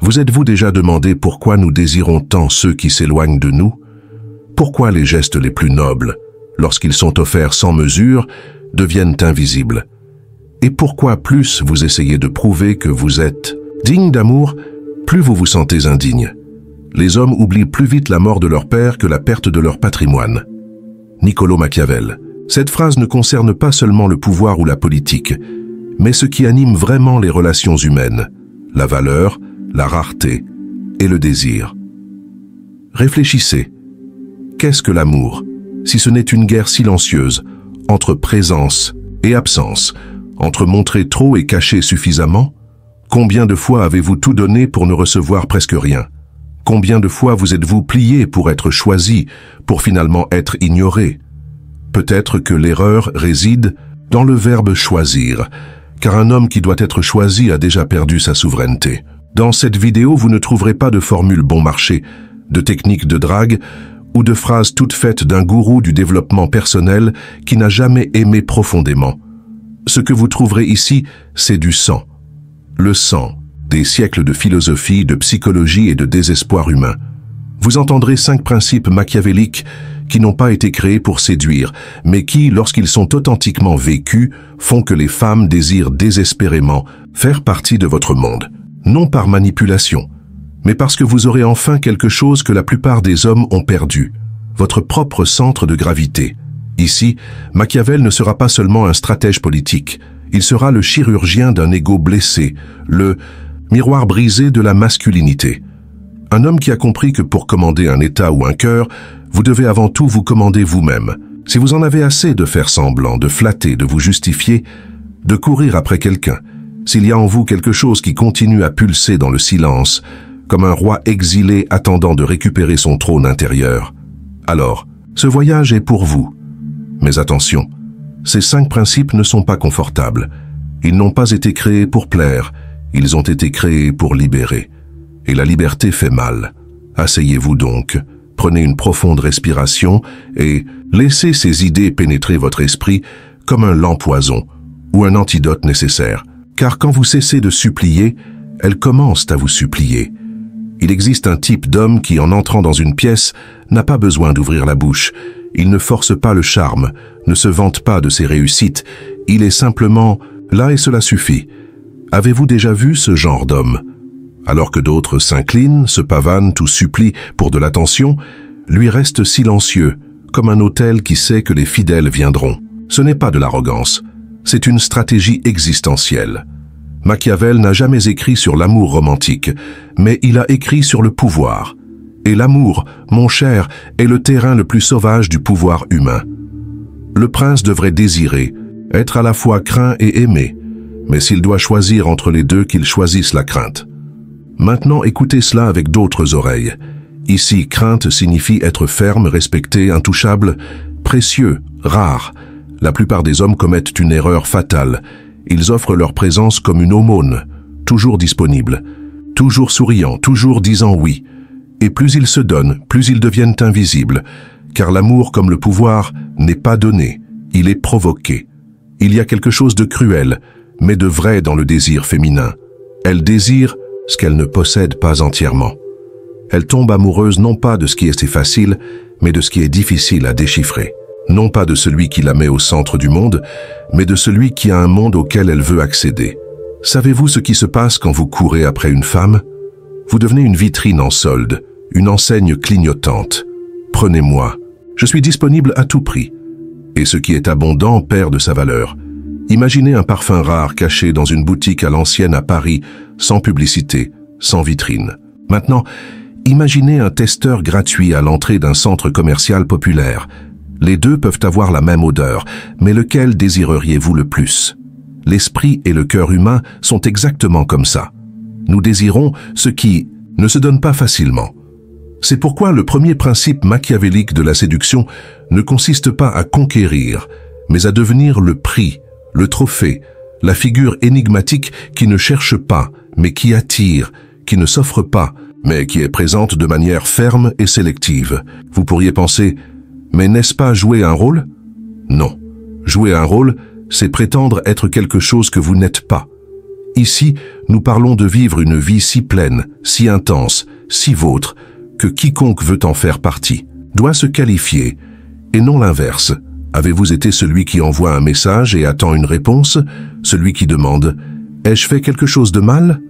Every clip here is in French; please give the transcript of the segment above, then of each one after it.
Vous êtes-vous déjà demandé pourquoi nous désirons tant ceux qui s'éloignent de nous? Pourquoi les gestes les plus nobles, lorsqu'ils sont offerts sans mesure, deviennent invisibles? Et pourquoi plus vous essayez de prouver que vous êtes digne d'amour, plus vous vous sentez indigne? Les hommes oublient plus vite la mort de leur père que la perte de leur patrimoine. Niccolò Machiavel. Cette phrase ne concerne pas seulement le pouvoir ou la politique, mais ce qui anime vraiment les relations humaines, la valeur, la rareté et le désir. Réfléchissez. Qu'est-ce que l'amour, si ce n'est une guerre silencieuse, entre présence et absence, entre montrer trop et cacher suffisamment? Combien de fois avez-vous tout donné pour ne recevoir presque rien? Combien de fois vous êtes-vous plié pour être choisi, pour finalement être ignoré? Peut-être que l'erreur réside dans le verbe choisir, car un homme qui doit être choisi a déjà perdu sa souveraineté. Dans cette vidéo, vous ne trouverez pas de formule bon marché, de technique de drague ou de phrases toutes faites d'un gourou du développement personnel qui n'a jamais aimé profondément. Ce que vous trouverez ici, c'est du sang. Le sang des siècles de philosophie, de psychologie et de désespoir humain. Vous entendrez 5 principes machiavéliques qui n'ont pas été créés pour séduire, mais qui, lorsqu'ils sont authentiquement vécus, font que les femmes désirent désespérément faire partie de votre monde. Non par manipulation, mais parce que vous aurez enfin quelque chose que la plupart des hommes ont perdu, votre propre centre de gravité. Ici, Machiavel ne sera pas seulement un stratège politique, il sera le chirurgien d'un ego blessé, le miroir brisé de la masculinité. Un homme qui a compris que pour commander un état ou un cœur, vous devez avant tout vous commander vous-même. Si vous en avez assez de faire semblant, de flatter, de vous justifier, de courir après quelqu'un, s'il y a en vous quelque chose qui continue à pulser dans le silence, comme un roi exilé attendant de récupérer son trône intérieur, alors, ce voyage est pour vous. Mais attention, ces 5 principes ne sont pas confortables. Ils n'ont pas été créés pour plaire, ils ont été créés pour libérer. Et la liberté fait mal. Asseyez-vous donc, prenez une profonde respiration et laissez ces idées pénétrer votre esprit comme un lent poison ou un antidote nécessaire. Car quand vous cessez de supplier, elles commencent à vous supplier. Il existe un type d'homme qui, en entrant dans une pièce, n'a pas besoin d'ouvrir la bouche. Il ne force pas le charme, ne se vante pas de ses réussites. Il est simplement là et cela suffit. Avez-vous déjà vu ce genre d'homme? Alors que d'autres s'inclinent, se pavanent ou supplient pour de l'attention, lui reste silencieux, comme un autel qui sait que les fidèles viendront. Ce n'est pas de l'arrogance, c'est une stratégie existentielle. Machiavel n'a jamais écrit sur l'amour romantique, mais il a écrit sur le pouvoir. Et l'amour, mon cher, est le terrain le plus sauvage du pouvoir humain. Le prince devrait désirer, être à la fois craint et aimé, mais s'il doit choisir entre les deux, qu'il choisisse la crainte. Maintenant, écoutez cela avec d'autres oreilles. Ici, crainte signifie être ferme, respecté, intouchable, précieux, rare. La plupart des hommes commettent une erreur fatale. Ils offrent leur présence comme une aumône, toujours disponible, toujours souriant, toujours disant oui. Et plus ils se donnent, plus ils deviennent invisibles, car l'amour comme le pouvoir n'est pas donné, il est provoqué. Il y a quelque chose de cruel, mais de vrai dans le désir féminin. Elle désire ce qu'elle ne possède pas entièrement. Elle tombe amoureuse non pas de ce qui est facile, mais de ce qui est difficile à déchiffrer. Non pas de celui qui la met au centre du monde, mais de celui qui a un monde auquel elle veut accéder. Savez-vous ce qui se passe quand vous courez après une femme? Vous devenez une vitrine en solde, une enseigne clignotante. Prenez-moi, je suis disponible à tout prix. Et ce qui est abondant perd de sa valeur. Imaginez un parfum rare caché dans une boutique à l'ancienne à Paris, sans publicité, sans vitrine. Maintenant, imaginez un testeur gratuit à l'entrée d'un centre commercial populaire. Les deux peuvent avoir la même odeur, mais lequel désireriez-vous le plus? L'esprit et le cœur humain sont exactement comme ça. Nous désirons ce qui ne se donne pas facilement. C'est pourquoi le premier principe machiavélique de la séduction ne consiste pas à conquérir, mais à devenir le prix, le trophée, la figure énigmatique qui ne cherche pas, mais qui attire, qui ne s'offre pas, mais qui est présente de manière ferme et sélective. Vous pourriez penser, mais n'est-ce pas jouer un rôle? Non. Jouer un rôle, c'est prétendre être quelque chose que vous n'êtes pas. Ici, nous parlons de vivre une vie si pleine, si intense, si vôtre, que quiconque veut en faire partie doit se qualifier, et non l'inverse. Avez-vous été celui qui envoie un message et attend une réponse? Celui qui demande « Ai-je fait quelque chose de mal ?»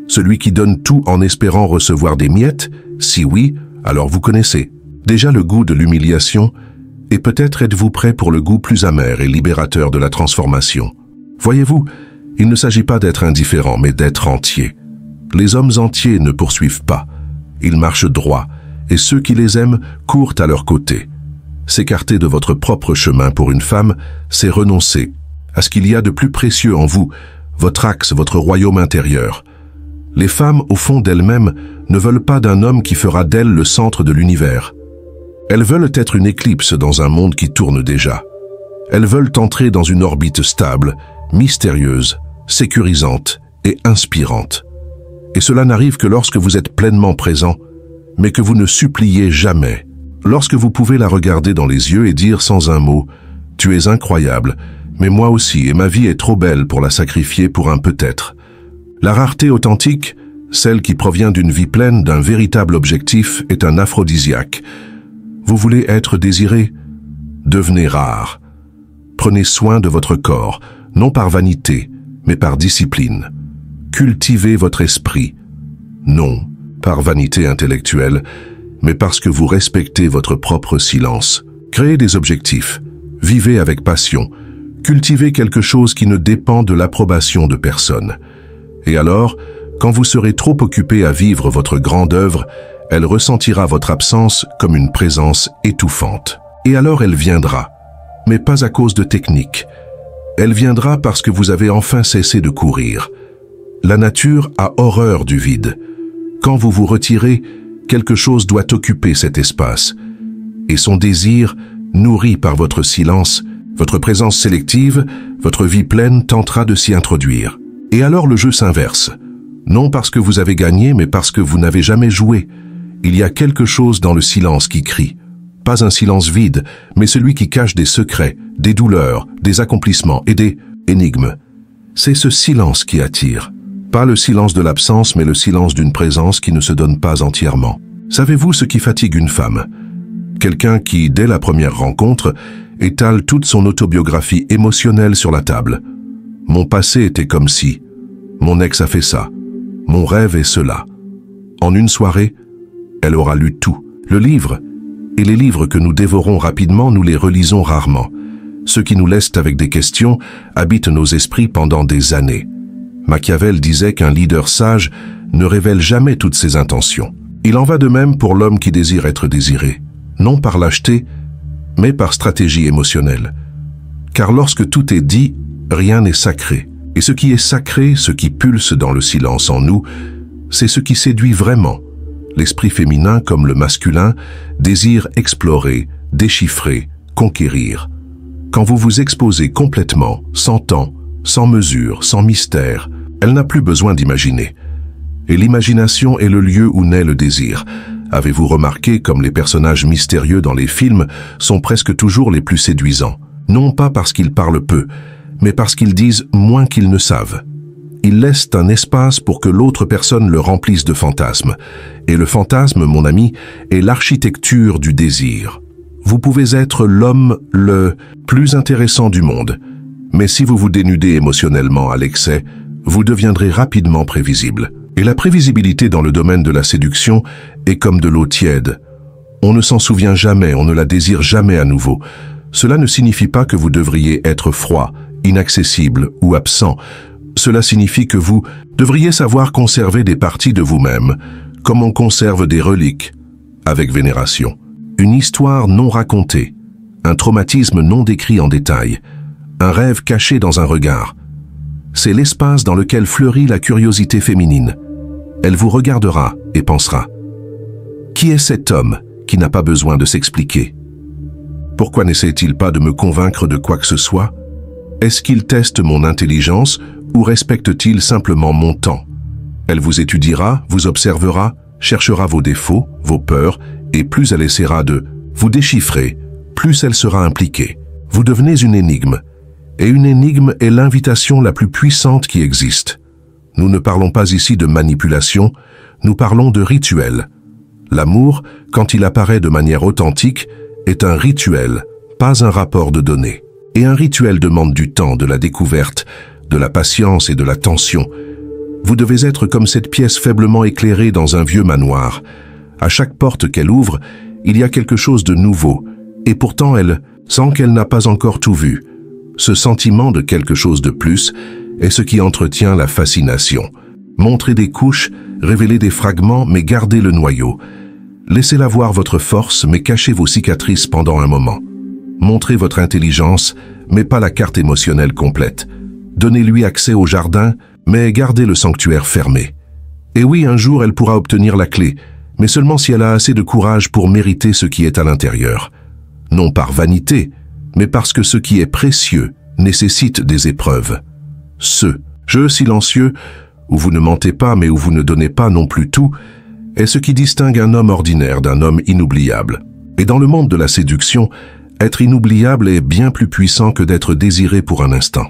Celui qui donne tout en espérant recevoir des miettes? Si oui, alors vous connaissez déjà le goût de l'humiliation, et peut-être êtes-vous prêt pour le goût plus amer et libérateur de la transformation. Voyez-vous, il ne s'agit pas d'être indifférent, mais d'être entier. Les hommes entiers ne poursuivent pas. Ils marchent droit, et ceux qui les aiment courent à leur côté. S'écarter de votre propre chemin pour une femme, c'est renoncer à ce qu'il y a de plus précieux en vous, votre axe, votre royaume intérieur. Les femmes, au fond d'elles-mêmes, ne veulent pas d'un homme qui fera d'elles le centre de l'univers. Elles veulent être une éclipse dans un monde qui tourne déjà. Elles veulent entrer dans une orbite stable, mystérieuse, sécurisante et inspirante. Et cela n'arrive que lorsque vous êtes pleinement présent, mais que vous ne suppliez jamais. Lorsque vous pouvez la regarder dans les yeux et dire sans un mot « Tu es incroyable, mais moi aussi, et ma vie est trop belle pour la sacrifier pour un peut-être ». La rareté authentique, celle qui provient d'une vie pleine, d'un véritable objectif, est un aphrodisiaque. Vous voulez être désiré? Devenez rare. Prenez soin de votre corps, non par vanité, mais par discipline. Cultivez votre esprit, non par vanité intellectuelle, mais parce que vous respectez votre propre silence. Créez des objectifs, vivez avec passion, cultivez quelque chose qui ne dépend de l'approbation de personne. Et alors, quand vous serez trop occupé à vivre votre grande œuvre, elle ressentira votre absence comme une présence étouffante. Et alors elle viendra, mais pas à cause de techniques. Elle viendra parce que vous avez enfin cessé de courir. La nature a horreur du vide. Quand vous vous retirez, quelque chose doit occuper cet espace. Et son désir, nourri par votre silence, votre présence sélective, votre vie pleine tentera de s'y introduire. Et alors le jeu s'inverse. Non parce que vous avez gagné, mais parce que vous n'avez jamais joué. Il y a quelque chose dans le silence qui crie. Pas un silence vide, mais celui qui cache des secrets, des douleurs, des accomplissements et des énigmes. C'est ce silence qui attire. Pas le silence de l'absence, mais le silence d'une présence qui ne se donne pas entièrement. Savez-vous ce qui fatigue une femme? Quelqu'un qui, dès la première rencontre, étale toute son autobiographie émotionnelle sur la table. Mon passé était comme si. Mon ex a fait ça. Mon rêve est cela. En une soirée, elle aura lu tout. Le livre, et les livres que nous dévorons rapidement, nous les relisons rarement. Ceux qui nous laissent avec des questions habitent nos esprits pendant des années. Machiavel disait qu'un leader sage ne révèle jamais toutes ses intentions. Il en va de même pour l'homme qui désire être désiré, non par lâcheté, mais par stratégie émotionnelle. Car lorsque tout est dit, rien n'est sacré. Et ce qui est sacré, ce qui pulse dans le silence en nous, c'est ce qui séduit vraiment. L'esprit féminin, comme le masculin, désire explorer, déchiffrer, conquérir. Quand vous vous exposez complètement, sans temps, sans mesure, sans mystère, elle n'a plus besoin d'imaginer. Et l'imagination est le lieu où naît le désir. Avez-vous remarqué comme les personnages mystérieux dans les films sont presque toujours les plus séduisants? Non pas parce qu'ils parlent peu, mais parce qu'ils disent moins qu'ils ne savent. Ils laissent un espace pour que l'autre personne le remplisse de fantasmes. Et le fantasme, mon ami, est l'architecture du désir. Vous pouvez être l'homme le plus intéressant du monde, mais si vous vous dénudez émotionnellement à l'excès, vous deviendrez rapidement prévisible. Et la prévisibilité dans le domaine de la séduction est comme de l'eau tiède. On ne s'en souvient jamais, on ne la désire jamais à nouveau. Cela ne signifie pas que vous devriez être froid, inaccessible ou absent. Cela signifie que vous devriez savoir conserver des parties de vous-même, comme on conserve des reliques, avec vénération. Une histoire non racontée, un traumatisme non décrit en détail, un rêve caché dans un regard. C'est l'espace dans lequel fleurit la curiosité féminine. Elle vous regardera et pensera. Qui est cet homme qui n'a pas besoin de s'expliquer? Pourquoi n'essaie-t-il pas de me convaincre de quoi que ce soit? Est-ce qu'il teste mon intelligence ou respecte-t-il simplement mon temps? Elle vous étudiera, vous observera, cherchera vos défauts, vos peurs, et plus elle essaiera de vous déchiffrer, plus elle sera impliquée. Vous devenez une énigme, et une énigme est l'invitation la plus puissante qui existe. Nous ne parlons pas ici de manipulation, nous parlons de rituel. L'amour, quand il apparaît de manière authentique, est un rituel, pas un rapport de données. Et un rituel demande du temps, de la découverte, de la patience et de l'attention. Vous devez être comme cette pièce faiblement éclairée dans un vieux manoir. À chaque porte qu'elle ouvre, il y a quelque chose de nouveau, et pourtant elle sent qu'elle n'a pas encore tout vu. Ce sentiment de quelque chose de plus est ce qui entretient la fascination. Montrez des couches, révélez des fragments, mais gardez le noyau. Laissez-la voir votre force, mais cachez vos cicatrices pendant un moment. Montrez votre intelligence, mais pas la carte émotionnelle complète. Donnez-lui accès au jardin, mais gardez le sanctuaire fermé. Et oui, un jour, elle pourra obtenir la clé, mais seulement si elle a assez de courage pour mériter ce qui est à l'intérieur. Non par vanité, mais parce que ce qui est précieux nécessite des épreuves. Ce jeu silencieux, où vous ne mentez pas mais où vous ne donnez pas non plus tout, est ce qui distingue un homme ordinaire d'un homme inoubliable. Et dans le monde de la séduction, être inoubliable est bien plus puissant que d'être désiré pour un instant.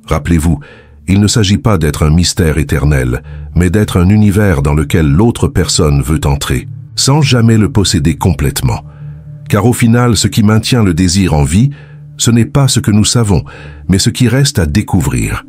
Rappelez-vous, il ne s'agit pas d'être un mystère éternel, mais d'être un univers dans lequel l'autre personne veut entrer, sans jamais le posséder complètement. Car au final, ce qui maintient le désir en vie, ce n'est pas ce que nous savons, mais ce qui reste à découvrir.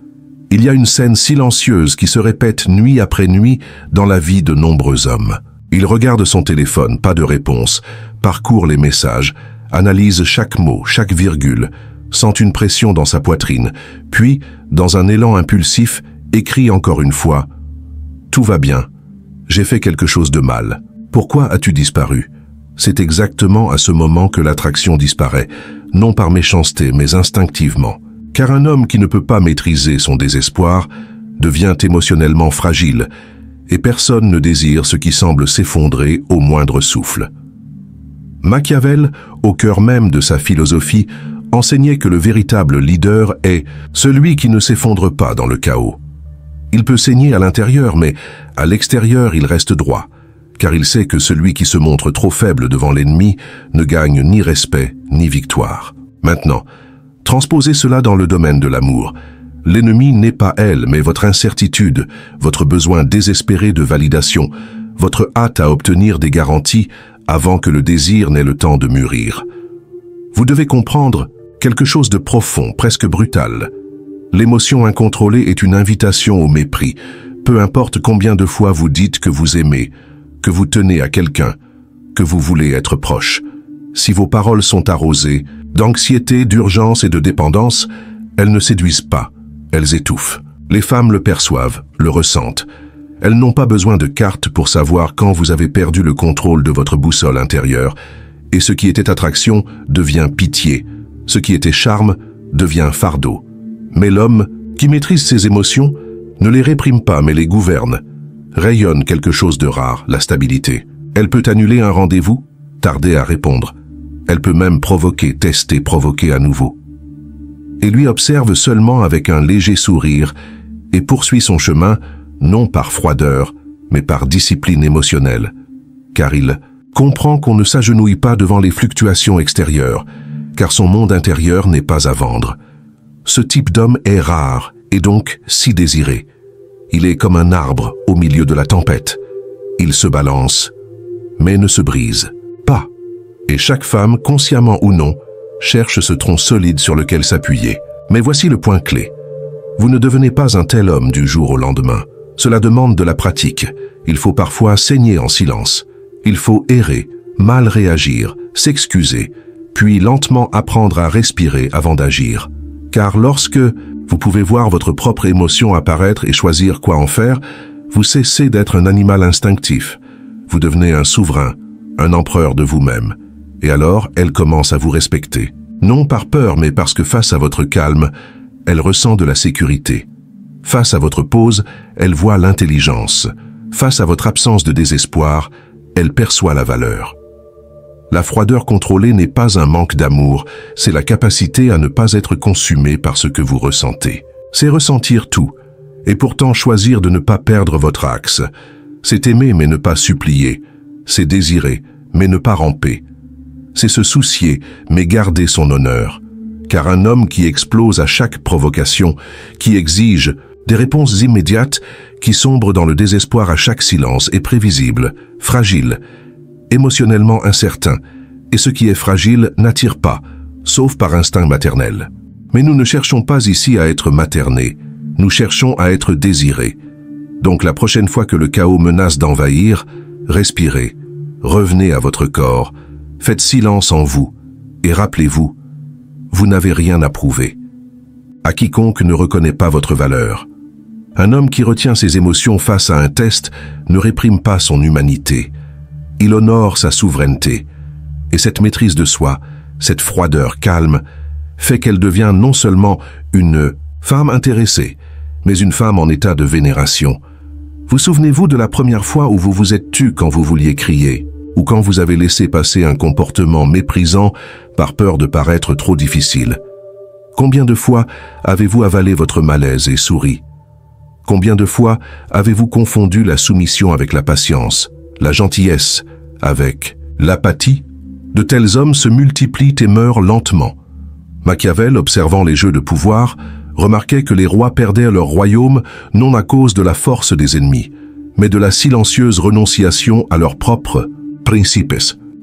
Il y a une scène silencieuse qui se répète nuit après nuit dans la vie de nombreux hommes. Il regarde son téléphone, pas de réponse, parcourt les messages, analyse chaque mot, chaque virgule, sent une pression dans sa poitrine, puis, dans un élan impulsif, écrit encore une fois « Tout va bien. J'ai fait quelque chose de mal. Pourquoi as-tu disparu ?» C'est exactement à ce moment que l'attraction disparaît, non par méchanceté, mais instinctivement. Car un homme qui ne peut pas maîtriser son désespoir devient émotionnellement fragile, et personne ne désire ce qui semble s'effondrer au moindre souffle. Machiavel, au cœur même de sa philosophie, enseignait que le véritable leader est celui qui ne s'effondre pas dans le chaos. Il peut saigner à l'intérieur, mais à l'extérieur il reste droit, car il sait que celui qui se montre trop faible devant l'ennemi ne gagne ni respect ni victoire. Maintenant, transposez cela dans le domaine de l'amour. L'ennemi n'est pas elle, mais votre incertitude, votre besoin désespéré de validation, votre hâte à obtenir des garanties avant que le désir n'ait le temps de mûrir. Vous devez comprendre quelque chose de profond, presque brutal. L'émotion incontrôlée est une invitation au mépris, peu importe combien de fois vous dites que vous aimez, que vous tenez à quelqu'un, que vous voulez être proche. Si vos paroles sont arrosées d'anxiété, d'urgence et de dépendance, elles ne séduisent pas, elles étouffent. Les femmes le perçoivent, le ressentent. Elles n'ont pas besoin de cartes pour savoir quand vous avez perdu le contrôle de votre boussole intérieure, et ce qui était attraction devient pitié, ce qui était charme devient fardeau. Mais l'homme, qui maîtrise ses émotions, ne les réprime pas mais les gouverne. Rayonne quelque chose de rare, la stabilité. Elle peut annuler un rendez-vous, tarder à répondre. Elle peut même provoquer, tester, provoquer à nouveau. Et lui observe seulement avec un léger sourire et poursuit son chemin, non par froideur, mais par discipline émotionnelle. Car il comprend qu'on ne s'agenouille pas devant les fluctuations extérieures, car son monde intérieur n'est pas à vendre. Ce type d'homme est rare et donc si désiré. Il est comme un arbre au milieu de la tempête. Il se balance, mais ne se brise pas. Et chaque femme, consciemment ou non, cherche ce tronc solide sur lequel s'appuyer. Mais voici le point clé. Vous ne devenez pas un tel homme du jour au lendemain. Cela demande de la pratique. Il faut parfois saigner en silence. Il faut errer, mal réagir, s'excuser, puis lentement apprendre à respirer avant d'agir. Car lorsque vous pouvez voir votre propre émotion apparaître et choisir quoi en faire, vous cessez d'être un animal instinctif. Vous devenez un souverain, un empereur de vous-même. Et alors, elle commence à vous respecter. Non par peur, mais parce que face à votre calme, elle ressent de la sécurité. Face à votre pause, elle voit l'intelligence. Face à votre absence de désespoir, elle perçoit la valeur. La froideur contrôlée n'est pas un manque d'amour, c'est la capacité à ne pas être consumé par ce que vous ressentez. C'est ressentir tout, et pourtant choisir de ne pas perdre votre axe. C'est aimer mais ne pas supplier. C'est désirer, mais ne pas ramper. C'est se soucier, mais garder son honneur. Car un homme qui explose à chaque provocation, qui exige Des réponses immédiates qui sombrent dans le désespoir à chaque silence et prévisible, fragile, émotionnellement incertain, et ce qui est fragile n'attire pas, sauf par instinct maternel. Mais nous ne cherchons pas ici à être maternés, nous cherchons à être désirés. Donc la prochaine fois que le chaos menace d'envahir, respirez, revenez à votre corps, faites silence en vous, et rappelez-vous, vous n'avez rien à prouver. À quiconque ne reconnaît pas votre valeur. Un homme qui retient ses émotions face à un test ne réprime pas son humanité. Il honore sa souveraineté. Et cette maîtrise de soi, cette froideur calme, fait qu'elle devient non seulement une femme intéressée, mais une femme en état de vénération. Vous souvenez-vous de la première fois où vous vous êtes tue quand vous vouliez crier, ou quand vous avez laissé passer un comportement méprisant par peur de paraître trop difficile? Combien de fois avez-vous avalé votre malaise et souri? Combien de fois avez-vous confondu la soumission avec la patience, la gentillesse avec l'apathie? De tels hommes se multiplient et meurent lentement. Machiavel, observant les jeux de pouvoir, remarquait que les rois perdaient leur royaume non à cause de la force des ennemis, mais de la silencieuse renonciation à leurs propres principes.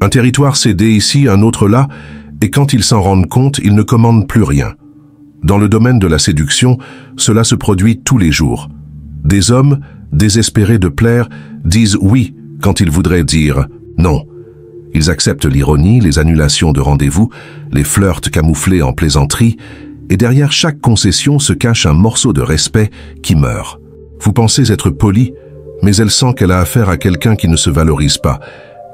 Un territoire cédé ici, un autre là, et quand ils s'en rendent compte, ils ne commandent plus rien. Dans le domaine de la séduction, cela se produit tous les jours. Des hommes, désespérés de plaire, disent oui quand ils voudraient dire non. Ils acceptent l'ironie, les annulations de rendez-vous, les flirts camouflés en plaisanterie, et derrière chaque concession se cache un morceau de respect qui meurt. Vous pensez être poli, mais elle sent qu'elle a affaire à quelqu'un qui ne se valorise pas,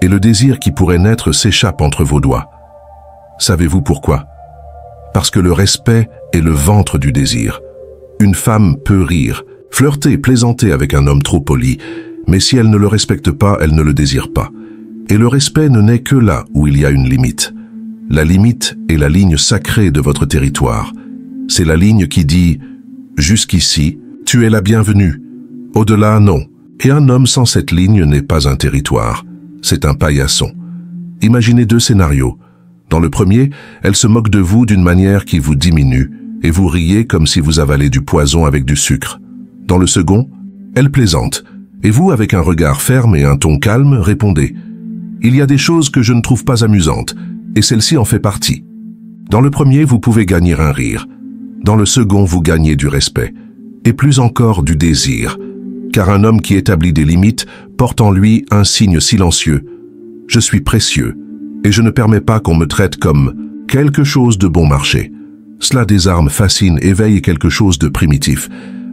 et le désir qui pourrait naître s'échappe entre vos doigts. Savez-vous pourquoi? Parce que le respect est le ventre du désir. Une femme peut rire, flirter, plaisanter avec un homme trop poli, mais si elle ne le respecte pas, elle ne le désire pas. Et le respect ne naît que là où il y a une limite. La limite est la ligne sacrée de votre territoire. C'est la ligne qui dit « Jusqu'ici, tu es la bienvenue. Au-delà, non. » Et un homme sans cette ligne n'est pas un territoire. C'est un paillasson. Imaginez deux scénarios. Dans le premier, elle se moque de vous d'une manière qui vous diminue, et vous riez comme si vous avalez du poison avec du sucre. Dans le second, elle plaisante, et vous, avec un regard ferme et un ton calme, répondez « Il y a des choses que je ne trouve pas amusantes, et celle-ci en fait partie. » Dans le premier, vous pouvez gagner un rire. Dans le second, vous gagnez du respect, et plus encore du désir, car un homme qui établit des limites porte en lui un signe silencieux. Je suis précieux, et je ne permets pas qu'on me traite comme quelque chose de bon marché. Cela désarme, fascine, éveille quelque chose de primitif.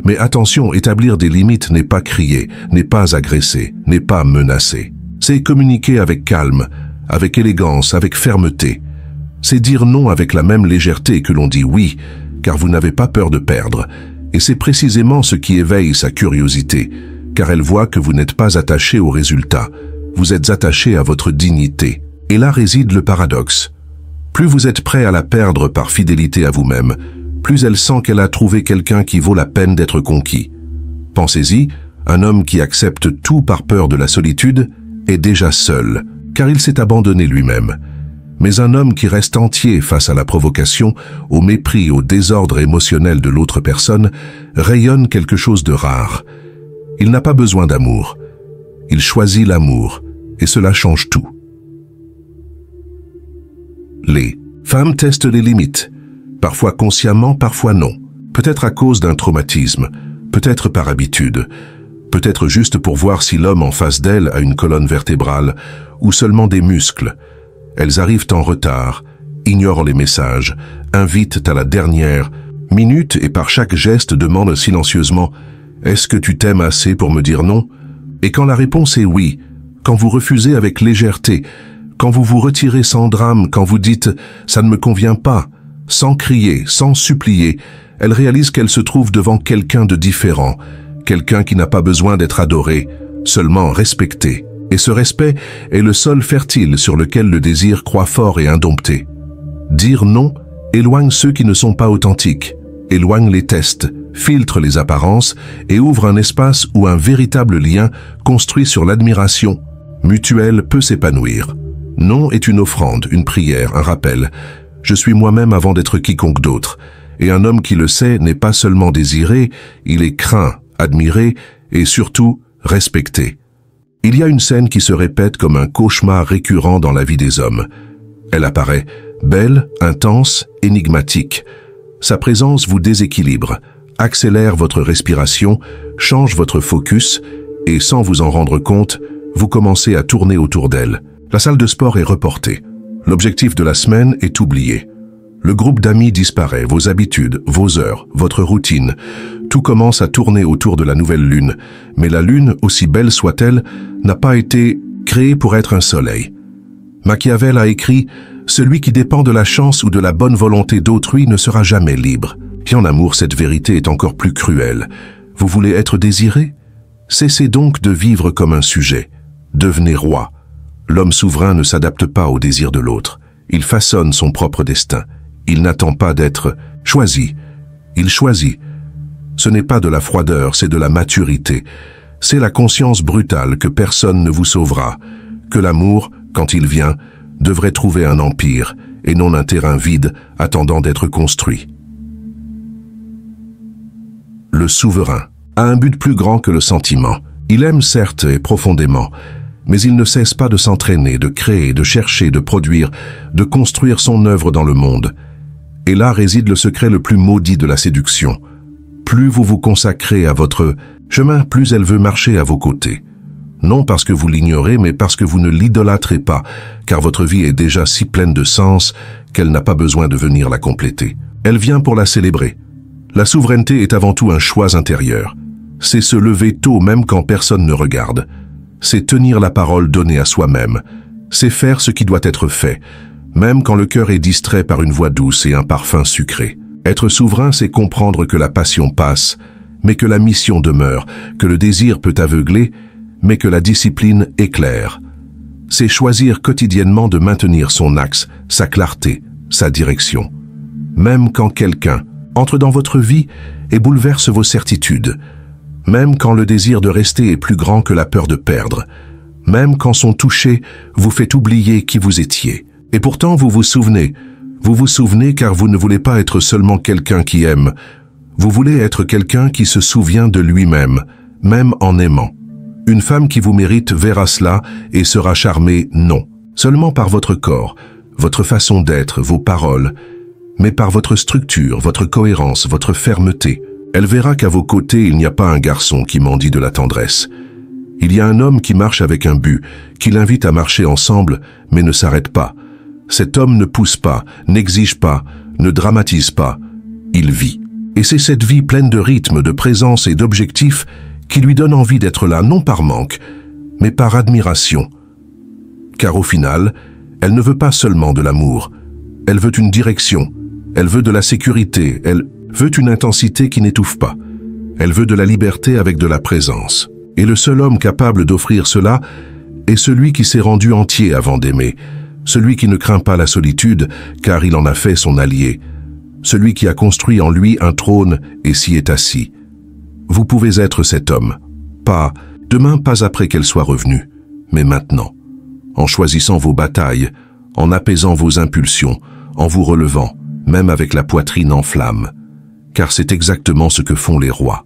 Mais attention, établir des limites n'est pas crier, n'est pas agresser, n'est pas menacer. C'est communiquer avec calme, avec élégance, avec fermeté. C'est dire non avec la même légèreté que l'on dit oui, car vous n'avez pas peur de perdre. Et c'est précisément ce qui éveille sa curiosité, car elle voit que vous n'êtes pas attaché au résultat. Vous êtes attaché à votre dignité. Et là réside le paradoxe. Plus vous êtes prêt à la perdre par fidélité à vous-même, plus elle sent qu'elle a trouvé quelqu'un qui vaut la peine d'être conquis. Pensez-y, un homme qui accepte tout par peur de la solitude est déjà seul, car il s'est abandonné lui-même. Mais un homme qui reste entier face à la provocation, au mépris, au désordre émotionnel de l'autre personne, rayonne quelque chose de rare. Il n'a pas besoin d'amour. Il choisit l'amour, et cela change tout. Les femmes testent les limites, parfois consciemment, parfois non. Peut-être à cause d'un traumatisme, peut-être par habitude, peut-être juste pour voir si l'homme en face d'elle a une colonne vertébrale ou seulement des muscles. Elles arrivent en retard, ignorent les messages, invitent à la dernière minute et par chaque geste demandent silencieusement « Est-ce que tu t'aimes assez pour me dire non ?» Et quand la réponse est oui, quand vous refusez avec légèreté, quand vous vous retirez sans drame, quand vous dites « ça ne me convient pas », sans crier, sans supplier, elle réalise qu'elle se trouve devant quelqu'un de différent, quelqu'un qui n'a pas besoin d'être adoré, seulement respecté. Et ce respect est le sol fertile sur lequel le désir croît fort et indompté. Dire non éloigne ceux qui ne sont pas authentiques, éloigne les tests, filtre les apparences et ouvre un espace où un véritable lien construit sur l'admiration mutuelle peut s'épanouir. Non est une offrande, une prière, un rappel. Je suis moi-même avant d'être quiconque d'autre. Et un homme qui le sait n'est pas seulement désiré, il est craint, admiré et surtout respecté. Il y a une scène qui se répète comme un cauchemar récurrent dans la vie des hommes. Elle apparaît belle, intense, énigmatique. Sa présence vous déséquilibre, accélère votre respiration, change votre focus et sans vous en rendre compte, vous commencez à tourner autour d'elle. La salle de sport est reportée. L'objectif de la semaine est oublié. Le groupe d'amis disparaît, vos habitudes, vos heures, votre routine. Tout commence à tourner autour de la nouvelle lune. Mais la lune, aussi belle soit-elle, n'a pas été créée pour être un soleil. Machiavel a écrit « Celui qui dépend de la chance ou de la bonne volonté d'autrui ne sera jamais libre ». Et en amour, cette vérité est encore plus cruelle. Vous voulez être désiré? Cessez donc de vivre comme un sujet. Devenez roi. L'homme souverain ne s'adapte pas au désir de l'autre. Il façonne son propre destin. Il n'attend pas d'être choisi. Il choisit. Ce n'est pas de la froideur, c'est de la maturité. C'est la conscience brutale que personne ne vous sauvera, que l'amour, quand il vient, devrait trouver un empire et non un terrain vide attendant d'être construit. Le souverain a un but plus grand que le sentiment. Il aime certes et profondément, mais il ne cesse pas de s'entraîner, de créer, de chercher, de produire, de construire son œuvre dans le monde. Et là réside le secret le plus maudit de la séduction. Plus vous vous consacrez à votre chemin, plus elle veut marcher à vos côtés. Non parce que vous l'ignorez, mais parce que vous ne l'idolâtrez pas, car votre vie est déjà si pleine de sens qu'elle n'a pas besoin de venir la compléter. Elle vient pour la célébrer. La souveraineté est avant tout un choix intérieur. C'est se lever tôt même quand personne ne regarde. C'est tenir la parole donnée à soi-même. C'est faire ce qui doit être fait, même quand le cœur est distrait par une voix douce et un parfum sucré. Être souverain, c'est comprendre que la passion passe, mais que la mission demeure, que le désir peut aveugler, mais que la discipline éclaire. C'est choisir quotidiennement de maintenir son axe, sa clarté, sa direction. Même quand quelqu'un entre dans votre vie et bouleverse vos certitudes, même quand le désir de rester est plus grand que la peur de perdre, même quand son toucher vous fait oublier qui vous étiez. Et pourtant vous vous souvenez car vous ne voulez pas être seulement quelqu'un qui aime, vous voulez être quelqu'un qui se souvient de lui-même, même en aimant. Une femme qui vous mérite verra cela et sera charmée, non, seulement par votre corps, votre façon d'être, vos paroles, mais par votre structure, votre cohérence, votre fermeté. Elle verra qu'à vos côtés, il n'y a pas un garçon qui mendie de la tendresse. Il y a un homme qui marche avec un but, qui l'invite à marcher ensemble, mais ne s'arrête pas. Cet homme ne pousse pas, n'exige pas, ne dramatise pas. Il vit. Et c'est cette vie pleine de rythme, de présence et d'objectifs qui lui donne envie d'être là, non par manque, mais par admiration. Car au final, elle ne veut pas seulement de l'amour. Elle veut une direction. Elle veut de la sécurité. Elle veut une intensité qui n'étouffe pas. Elle veut de la liberté avec de la présence. Et le seul homme capable d'offrir cela est celui qui s'est rendu entier avant d'aimer, celui qui ne craint pas la solitude, car il en a fait son allié, celui qui a construit en lui un trône et s'y est assis. Vous pouvez être cet homme, pas demain, pas après qu'elle soit revenue, mais maintenant, en choisissant vos batailles, en apaisant vos impulsions, en vous relevant, même avec la poitrine en flammes, car c'est exactement ce que font les rois.